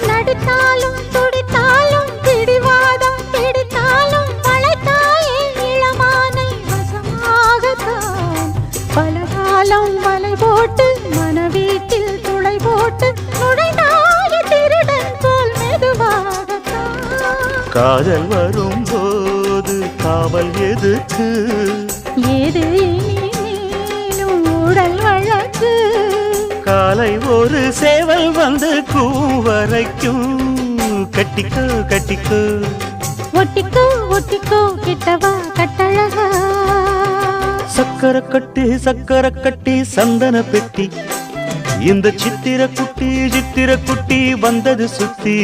நடித்தாலும் துடித்தாலும் பிடிவாதம் பிடித்தாலும் வளைத்தாயே இளமானை வசமாகத்தான் பலகாலம் வலை போட்டு மனவீட்டில் துளை போட்டு நுழைந்தாய திருடன் போல் மெதுவாகத்தான் காதல் வரும்போது காவல் எதுக்கு ஏது இனிமேலும் உடல் வழக்கு காலை ஒரு சேவல் வந்து கூவரைக்கும் கட்டிக்கோ கட்டிக்கோ ஒட்டிக்கோ ஒட்டிக்கோ கிட்டவா கட்டழகா சக்கர கட்டி சந்தன பெட்டி இந்த சித்திர குட்டி வந்தது சுத்தி